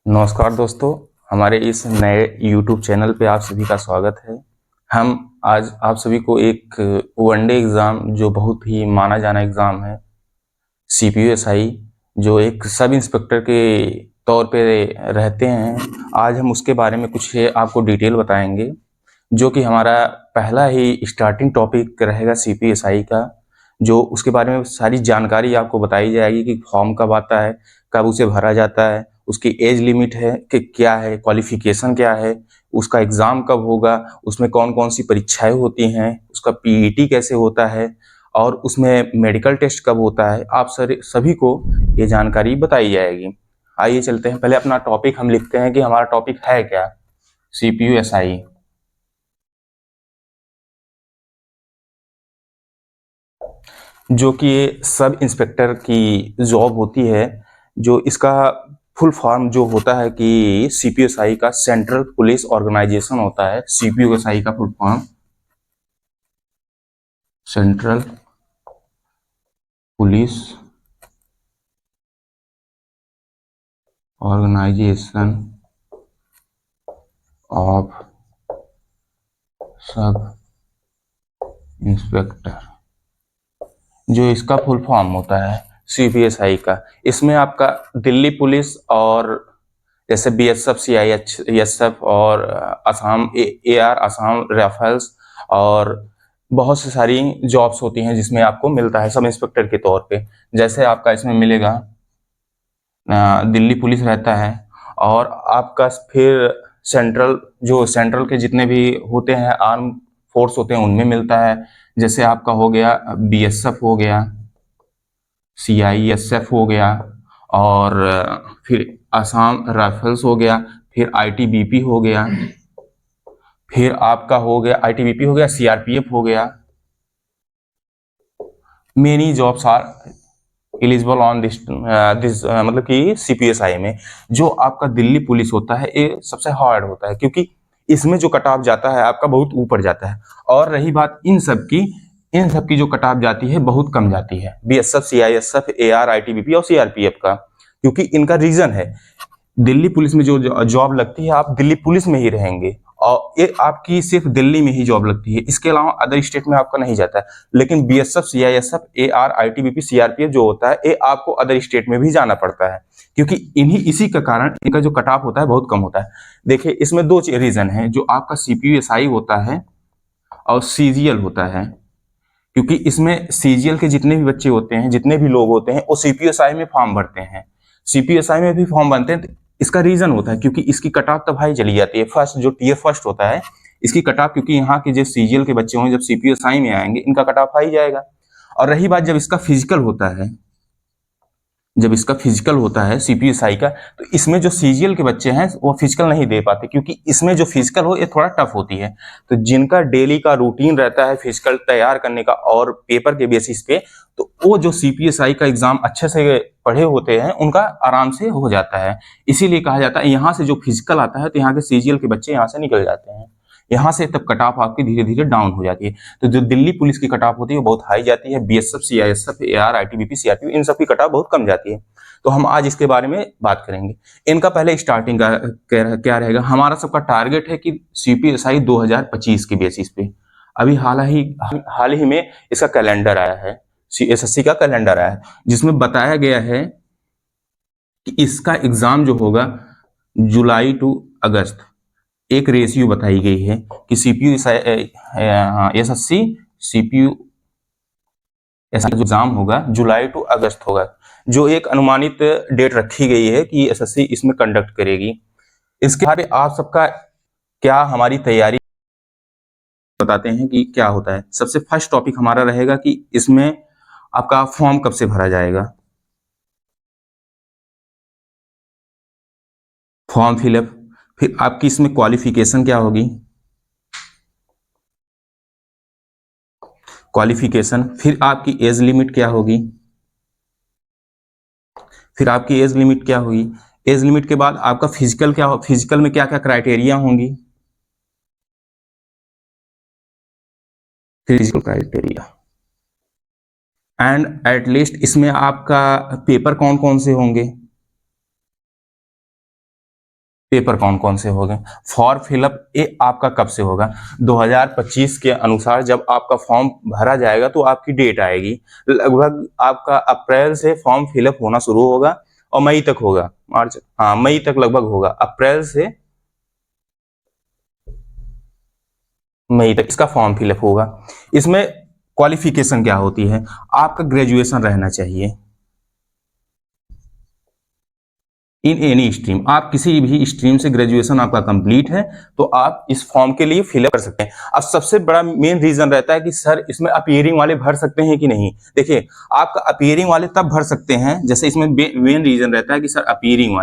नमस्कार दोस्तों, हमारे इस नए YouTube चैनल पे आप सभी का स्वागत है। हम आज आप सभी को एक वनडे एग्ज़ाम जो बहुत ही माना जाना एग्ज़ाम है, CPU-SI, जो एक सब इंस्पेक्टर के तौर पे रहते हैं। आज हम उसके बारे में कुछ आपको डिटेल बताएंगे, जो कि हमारा पहला ही स्टार्टिंग टॉपिक रहेगा CPU-SI का। जो उसके बारे में सारी जानकारी आपको बताई जाएगी कि फॉर्म कब आता है, कब उसे भरा जाता है, उसकी एज लिमिट है कि क्या है, क्वालिफिकेशन क्या है, उसका एग्ज़ाम कब होगा, उसमें कौन कौन सी परीक्षाएं होती हैं, उसका PET कैसे होता है और उसमें मेडिकल टेस्ट कब होता है। आप सभी को ये जानकारी बताई जाएगी। आइए चलते हैं, पहले अपना टॉपिक हम लिखते हैं कि हमारा टॉपिक है क्या। CPU-SI, जो कि ये सब इंस्पेक्टर की जॉब होती है। जो इसका फुल फॉर्म जो होता है कि CPU-SI का सेंट्रल पुलिस ऑर्गेनाइजेशन होता है। CPU-SI का full form central police organisation of sub inspector, जो इसका फुल फॉर्म होता है CPU-SI का। इसमें आपका दिल्ली पुलिस और जैसे BSF, CISF और असम AR असम राइफल्स और बहुत सी सारी जॉब्स होती हैं जिसमें आपको मिलता है सब इंस्पेक्टर के तौर पे। जैसे आपका इसमें मिलेगा दिल्ली पुलिस रहता है, और आपका फिर सेंट्रल के जितने भी होते हैं आर्म फोर्स होते हैं उनमें मिलता है। जैसे आपका हो गया BSF हो गया, CISF हो गया, और फिर असम राइफल्स हो गया, फिर ITBP हो गया, फिर आपका हो गया ITBP हो गया, CRPF हो गया। Many jobs are eligible on this मतलब कि CPU-SI में। जो आपका दिल्ली पुलिस होता है ये सबसे हार्ड होता है, क्योंकि इसमें जो कट ऑफ जाता है आपका बहुत ऊपर जाता है। और रही बात इन सब की जो कट ऑफ जाती है बहुत कम जाती है BSF, CISF, AR, ITBP और CRPF का, क्योंकि इनका रीजन है दिल्ली पुलिस में जो जॉब लगती है आप दिल्ली पुलिस में ही रहेंगे, और ये आपकी सिर्फ दिल्ली में ही जॉब लगती है, इसके अलावा अदर स्टेट में आपका नहीं जाता है। लेकिन BSF, CISF, AR, ITBP, CRPF जो होता है ये आपको अदर स्टेट में भी जाना पड़ता है, क्योंकि इसी का कारण इनका जो कट ऑफ होता है बहुत कम होता है। देखिए इसमें दो रीजन है, जो आपका CPU-SI होता है और CGL होता है। क्योंकि इसमें CGL के जितने भी बच्चे होते हैं, जितने भी लोग होते हैं, वो CPU-SI में फॉर्म भरते हैं। CPU-SI में भी फॉर्म बनते हैं। तो इसका रीजन होता है क्योंकि इसकी कट ऑफ तब हाई चली जाती है। फर्स्ट जो टीयर फर्स्ट होता है इसकी कट ऑफ, क्योंकि यहाँ के जो CGL के बच्चे होंगे जब CPU-SI में आएंगे इनका कट ऑफ हाई जाएगा। और रही बात जब इसका फिजिकल होता है CPU-SI का, तो इसमें जो CGL के बच्चे हैं वो फिजिकल नहीं दे पाते, क्योंकि इसमें जो फिजिकल हो ये थोड़ा टफ होती है। तो जिनका डेली का रूटीन रहता है फिजिकल तैयार करने का और पेपर के बेसिस पे, तो वो जो CPU-SI का एग्जाम अच्छे से पढ़े होते हैं उनका आराम से हो जाता है। इसीलिए कहा जाता है यहाँ से जो फिजिकल आता है तो यहाँ के CGL के बच्चे यहाँ से निकल जाते हैं। यहाँ से तब कट ऑफ आपकी धीरे धीरे डाउन हो जाती है। तो जो दिल्ली पुलिस की कट ऑफ होती है वो बहुत हाई जाती है। BSF, CISF, AR, ITBP, CRPF इन सब की कट ऑफ बहुत कम जाती है। तो हम आज इसके बारे में बात करेंगे। इनका पहले स्टार्टिंग का क्या रहेगा। हमारा सबका टारगेट है कि CPU-SI 2025 के बेसिस पे, अभी हाल ही में इसका कैलेंडर आया है, SSC का कैलेंडर आया है, जिसमें बताया गया है कि इसका एग्जाम जो होगा जुलाई टू अगस्त, एक रेशियो बताई गई है कि SSC CPU ऐसा जो एग्जाम होगा जुलाई टू अगस्त होगा, जो एक अनुमानित डेट रखी गई है कि SSC इसमें कंडक्ट करेगी। इसके बारे में आप सबका क्या हमारी तैयारी बताते हैं कि क्या होता है। सबसे फर्स्ट टॉपिक हमारा रहेगा कि इसमें आपका फॉर्म कब से भरा जाएगा। फॉर्म फिलअप, फिर आपकी इसमें क्वालिफिकेशन क्या होगी, क्वालिफिकेशन, फिर आपकी एज लिमिट क्या होगी, फिर आपकी एज लिमिट क्या होगी, एज लिमिट के बाद आपका फिजिकल क्या हो, फिजिकल में क्या क्या क्राइटेरिया होंगी, फिजिकल क्राइटेरिया, एंड एटलीस्ट इसमें आपका पेपर कौन कौन से होंगे, पेपर कौन कौन से हो गए? फॉर्म फिलअप ये आपका कब से होगा? 2025 के अनुसार जब आपका फॉर्म भरा जाएगा तो आपकी डेट आएगी, लगभग आपका अप्रैल से फॉर्म फिलअप होना शुरू होगा और मई तक होगा, मार्च, हाँ मई तक लगभग होगा, अप्रैल से मई तक इसका फॉर्म फिलअप होगा। इसमें क्वालिफिकेशन क्या होती है? आपका ग्रेजुएशन रहना चाहिए इन एनी स्ट्रीम, आप किसी भी स्ट्रीम से ग्रेजुएशन आपका कंप्लीट है तो आप इस फॉर्म के लिए फिलअप कर सकते हैं। अब सबसे बड़ा मेन रीजन रहता है कि सर इसमें अपीयरिंग वाले भर सकते हैं कि नहीं। देखिए आपका अपीयरिंग वाले तब भर सकते हैं, जैसे इसमें मेन रीजन रहता है कि सर अपीयरिंग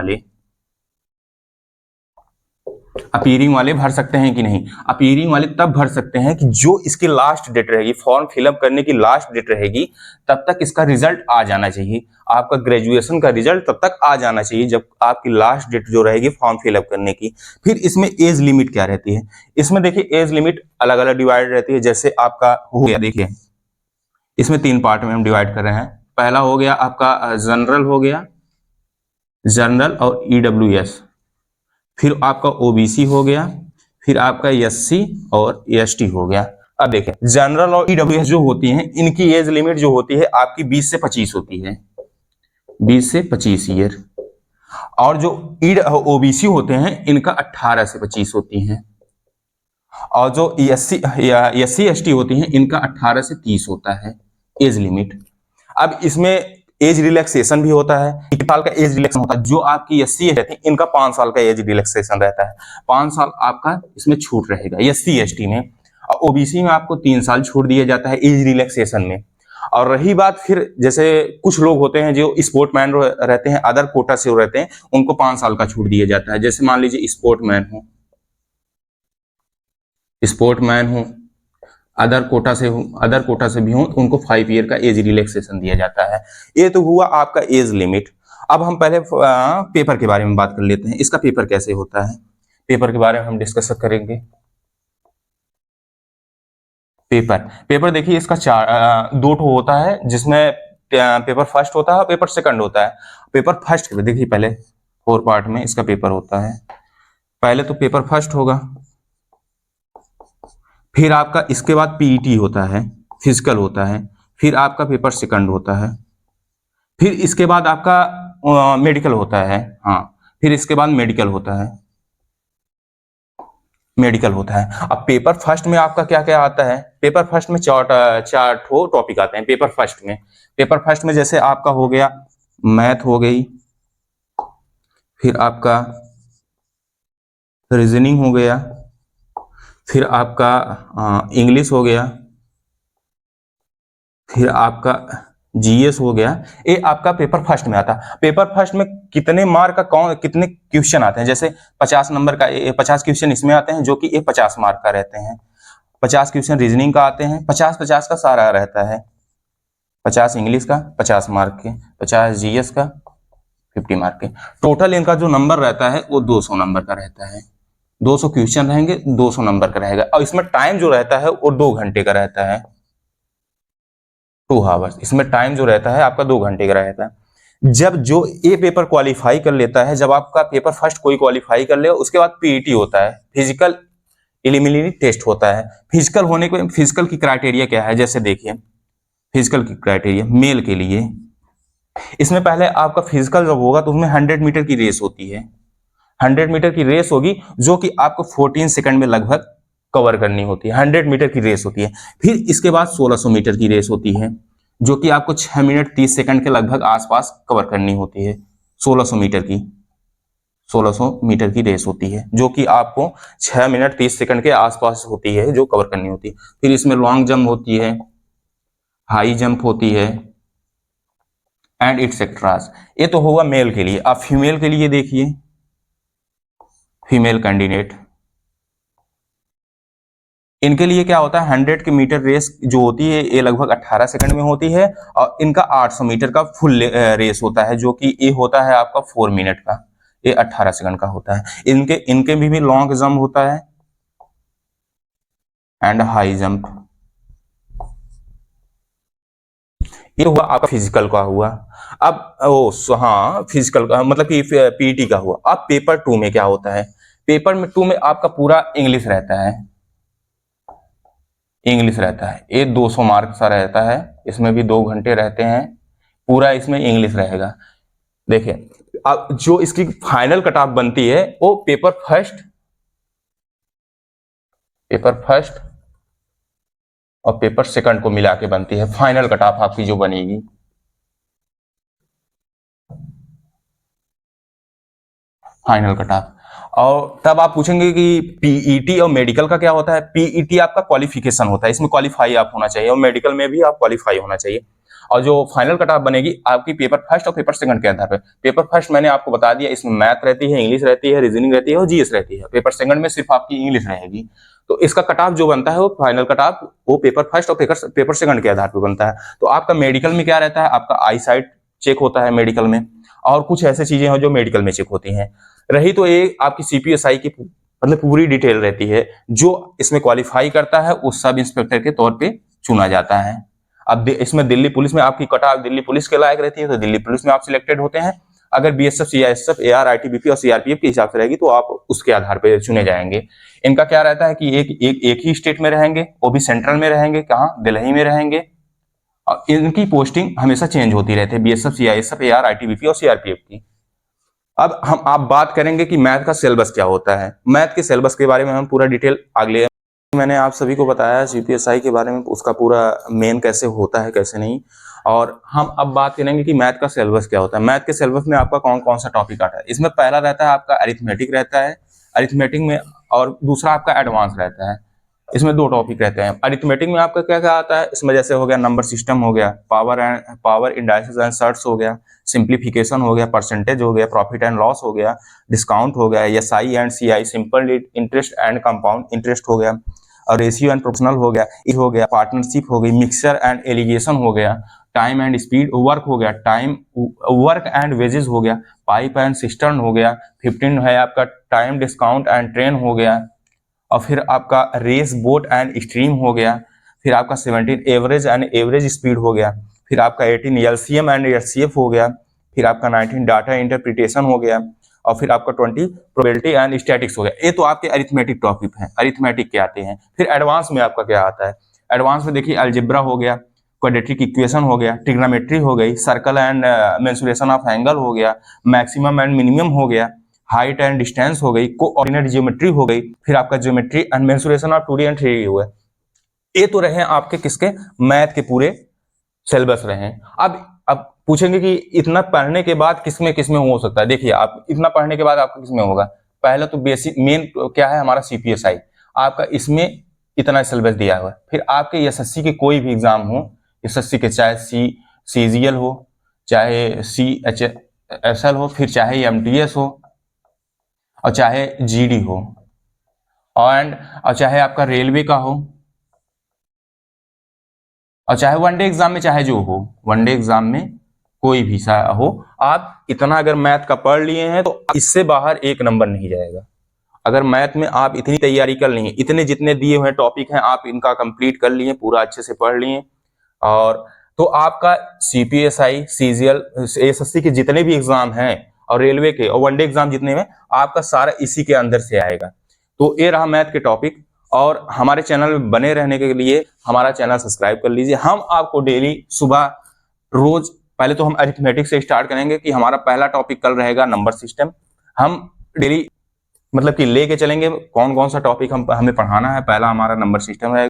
वाले भर सकते हैं कि नहीं। अपीयरिंग वाले तब भर सकते हैं कि जो इसकी लास्ट डेट रहेगी, फॉर्म फिलअप करने की लास्ट डेट रहेगी, तब तक इसका रिजल्ट आ जाना चाहिए। आपका ग्रेजुएशन का रिजल्ट तब तक आ जाना चाहिए जब आपकी लास्ट डेट जो रहेगी फॉर्म फिलअप करने की। फिर इसमें एज लिमिट क्या रहती है? इसमें देखिए एज लिमिट अलग अलग डिवाइड रहती है। जैसे आपका हो गया, देखिए इसमें 3 पार्ट में हम डिवाइड कर रहे हैं। पहला हो गया आपका जनरल हो गया, जनरल और ईडब्ल्यूएस, फिर आपका ओबीसी हो गया, फिर आपका एससी और एसटी हो गया। अब देखें जनरल और ईडब्ल्यूएस जो होती हैं इनकी एज लिमिट जो होती है आपकी 20 से 25 होती है, 20 से 25 ईयर। और जो ओबीसी होते हैं इनका 18 से 25 होती हैं। और जो एससी एसटी होती हैं इनका 18 से 30 होता है एज लिमिट। अब इसमें एज रिलैक्सेशन भी होता है, 1 साल का एज रिलैक्सेशन होता है। जो आपकी एससी रहती है इनका 5 साल का एज रिलैक्सेशन रहता है, 5 साल आपका इसमें छूट रहेगा एससी एसटी में। और ओबीसी में आपको 3 साल छूट दिया जाता है एज रिलैक्सेशन में। और रही बात फिर जैसे कुछ लोग होते हैं जो स्पोर्टमैन रहते हैं, अदर कोटा से रहते हैं, उनको 5 साल का छूट दिया जाता है। जैसे मान लीजिए स्पोर्टमैन हूँ, अदर कोटा से भी हूं तो उनको 5 ईयर का एज रिलैक्सेशन दिया जाता है। ये तो हुआ आपका एज लिमिट। अब हम पहले पेपर के बारे में बात कर लेते हैं, इसका पेपर कैसे होता है, पेपर के बारे में हम डिस्कस करेंगे। पेपर देखिए इसका 2 ठो होता है, जिसमें पेपर फर्स्ट होता है और पेपर सेकंड होता है। पेपर फर्स्ट देखिए पहले 4 पार्ट में इसका पेपर होता है। पहले तो पेपर फर्स्ट होगा, फिर आपका इसके बाद पीईटी होता है, फिजिकल होता है, फिर आपका पेपर सेकंड होता है, फिर इसके बाद आपका मेडिकल होता है, हाँ फिर इसके बाद मेडिकल होता है। अब पेपर फर्स्ट में आपका क्या क्या आता है? पेपर फर्स्ट में चार ठो टॉपिक आते हैं पेपर फर्स्ट में। पेपर फर्स्ट में जैसे आपका हो गया मैथ हो गई, फिर आपका रीजनिंग हो गया, फिर आपका इंग्लिश हो गया, फिर आपका जीएस हो गया। ये आपका पेपर फर्स्ट में आता है। पेपर फर्स्ट में कितने मार्क का कितने क्वेश्चन आते हैं? जैसे 50 नंबर का 50 क्वेश्चन इसमें आते हैं जो कि ये 50 मार्क का रहते हैं। 50 क्वेश्चन रीजनिंग का आते हैं, 50-50 का सारा रहता है। 50 इंग्लिश का 50 मार्क के, 50 जीएस का 50 मार्क के। टोटल इनका जो नंबर रहता है वो 200 नंबर का रहता है। 200 क्वेश्चन रहेंगे, 200 नंबर का रहेगा। और इसमें टाइम जो रहता है वो 2 घंटे का रहता है, 2 आवर्स। इसमें टाइम जो रहता है आपका 2 घंटे का रहता है। जब जो ये पेपर क्वालिफाई कर लेता है, जब आपका पेपर फर्स्ट कोई क्वालिफाई कर लेगा, उसके बाद पीईटी होता है, फिजिकल एलिमिनरी टेस्ट होता है। फिजिकल होने के फिजिकल की क्राइटेरिया क्या है? जैसे देखिए फिजिकल की क्राइटेरिया मेल के लिए, इसमें पहले आपका फिजिकल जब होगा तो उसमें 100 मीटर की रेस होती है। 100 मीटर की रेस होगी जो कि आपको 14 सेकंड में लगभग कवर करनी होती है। 100 मीटर की रेस होती है। फिर इसके बाद 1600 मीटर की रेस होती है जो कि आपको 6 मिनट 30 सेकंड के लगभग आसपास कवर करनी होती है। 1600 मीटर की रेस होती है जो कि आपको 6 मिनट 30 सेकंड के आसपास होती है, जो कवर करनी होती है। फिर इसमें लॉन्ग जंप होती है, हाई जंप होती है एंड इटसेट्रास। ये तो होगा मेल के लिए। अब फीमेल के लिए देखिए, फीमेल कैंडिडेट, इनके लिए क्या होता है? 100 की मीटर रेस जो होती है ये लगभग 18 सेकंड में होती है। और इनका 800 मीटर का फुल रेस होता है जो कि ये होता है आपका 4 मिनट का, ये 18 सेकंड का होता है। इनके इनके भी लॉन्ग जंप होता है एंड हाई जंप। ये हुआ आपका फिजिकल का हुआ। अब हाँ, फिजिकल का मतलब कि पीईटी का हुआ। अब पेपर 2 में क्या होता है, पेपर 2 में आपका पूरा इंग्लिश रहता है, इंग्लिश रहता है। ये 200 मार्क्स का रहता है, इसमें भी 2 घंटे रहते हैं, पूरा इसमें इंग्लिश रहेगा। देखिए अब जो इसकी फाइनल कट ऑफ बनती है वो पेपर फर्स्ट और पेपर सेकंड को मिला के बनती है, फाइनल कट ऑफ आपकी जो बनेगी। Final cut off. और तब आप पूछेंगे कि पीईटी और मेडिकल का क्या होता है। पीईटी आपका क्वालिफिकेशन होता है, इसमें क्वालिफाई आप होना चाहिए, और मेडिकल में भी आप क्वालिफाई होना चाहिए। और जो फाइनल कट ऑफ बनेगी आपकी पेपर फर्स्ट और पेपर सेकंड के आधार पर। पेपर फर्स्ट मैंने आपको बता दिया, इसमें मैथ रहती है, इंग्लिश रहती है, रीजनिंग रहती है और जीएस रहती है। पेपर सेकंड में सिर्फ आपकी इंग्लिश रहेगी। तो इसका कट ऑफ जो बनता है वो फाइनल कट ऑफ वो पेपर फर्स्ट और पेपर सेकंड के आधार पर बनता है। तो आपका मेडिकल में क्या रहता है, आपका आई साइट चेक होता है मेडिकल में, और कुछ ऐसी चीजें हैं जो मेडिकल में चेक होती हैं। रही तो ये आपकी सीपीएसआई की मतलब पूरी डिटेल रहती है, जो इसमें क्वालिफाई करता है वो सब इंस्पेक्टर के तौर पे चुना जाता है। अब इसमें दिल्ली पुलिस में आपकी कट ऑफ दिल्ली पुलिस के लायक रहती है, तो दिल्ली पुलिस में आप सिलेक्टेड होते हैं। अगर बीएसएफ, सीआईएसएफ, एआर, आईटीबीपी और सीआरपीएफ के हिसाब से रहेगी तो आप उसके आधार पर चुने जाएंगे। इनका क्या रहता है कि एक ही स्टेट में रहेंगे, वो भी सेंट्रल में रहेंगे, कहाँ, दिल्ली में रहेंगे। और इनकी पोस्टिंग हमेशा चेंज होती रहती है, बीएसएफ, सीआईएसएफ, एआर, आईटीबीपी और सीआरपीएफ की। अब आप बात करेंगे कि मैथ का सिलेबस क्या होता है। मैथ के सिलेबस के बारे में हम पूरा डिटेल अगले, मैंने आप सभी को बताया सीपीएसआई के बारे में, उसका पूरा मेन कैसे होता है कैसे नहीं। और हम अब बात करेंगे कि मैथ का सिलेबस क्या होता है। मैथ के सिलेबस में आपका कौन कौन सा टॉपिक आता है। इसमें पहला रहता है आपका अरिथमेटिक रहता है, अरिथमेटिक में, और दूसरा आपका एडवांस रहता है। इसमें 2 टॉपिक रहते हैं। अरिथमेटिक में आपका क्या क्या आता है, इसमें जैसे हो गया नंबर सिस्टम हो गया, पावर इंडाइसेस एंड सर्ट्स हो गया, सिंप्लीफिकेशन हो गया, परसेंटेज हो गया, प्रॉफिट एंड लॉस हो गया, डिस्काउंट हो गया, SI and CI, simple interest and compound interest हो गया, और रेशियो एंड प्रोपोर्शनल हो गया, ये हो गया, पार्टनरशिप हो गई, मिक्सचर एंड एलिगेशन हो गया, टाइम एंड स्पीड, वर्क हो गया, टाइम वर्क एंड वेजेस हो गया, पाइप एंड सिस्टर्न हो गया, 15 है आपका टाइम डिस्काउंट एंड ट्रेन हो गया, और फिर आपका रेस बोट एंड स्ट्रीम हो गया, फिर आपका 17 एवरेज एंड एवरेज स्पीड हो गया, फिर आपका 18 एलसीएम एंड एचसीएफ हो गया, फिर आपका 19 डाटा इंटरप्रिटेशन हो गया, और फिर आपका 20 प्रोबेबिलिटी एंड स्टैटिक्स हो गया। ये तो आपके अरिथमेटिक टॉपिक हैं, अरिथमेटिक के आते हैं। फिर एडवांस में आपका क्या आता है, एडवांस में देखिए अलजेब्रा हो गया, क्वाड्रेटिक इक्वेशन हो गया, ट्रिग्नोमेट्री हो गई, circle and mensuration of angle हो गया, मैक्सिमम एंड मिनिमम हो गया, हाइट एंड डिस्टेंस हो गई, कोऑर्डिनेट ज्योमेट्री हो गई, फिर आपका geometry and mensuration of 2D and 3D हुआ। ये तो रहे आपके किसके, मैथ के पूरे सिलेबस रहे। अब पूछेंगे कि इतना पढ़ने के बाद किसमें किसमें हो सकता है। देखिए आप इतना पढ़ने के बाद आपका किसमें होगा, पहला तो बेसिक मेन क्या है हमारा सीपीएसआई, आपका इसमें इतना सिलेबस दिया हुआ है। फिर आपके एसएससी के कोई भी एग्जाम हो, एसएससी के चाहे सीजीएल हो, चाहे सीएचएसएल हो, फिर चाहे एमटीएस हो, और चाहे जीडी हो, और चाहे आपका रेलवे का हो, और चाहे वनडे एग्जाम में, चाहे जो हो, वनडे एग्जाम में कोई भी हो, आप इतना अगर मैथ का पढ़ लिए हैं तो इससे बाहर एक नंबर नहीं जाएगा। अगर मैथ में आप इतनी तैयारी कर लिए, इतने जितने दिए हुए टॉपिक हैं आप इनका कंप्लीट कर लिए, पूरा अच्छे से पढ़ लिए, और तो आपका सीपीएसआई, सीजीएल, एसएससी के जितने भी एग्जाम हैं और रेलवे के और वनडे एग्जाम जितने में, आपका सारा इसी के अंदर से आएगा। तो ये रहा मैथ के टॉपिक। और हमारे चैनल में बने रहने के लिए हमारा चैनल सब्सक्राइब कर लीजिए। हम आपको डेली सुबह रोज, पहले तो हम अरिथमेटिक से स्टार्ट करेंगे कि हमारा पहला टॉपिक कल रहेगा नंबर सिस्टम। हम डेली मतलब कि लेके चलेंगे कौन कौन सा टॉपिक हमें पढ़ाना है। पहला हमारा नंबर सिस्टम रहेगा।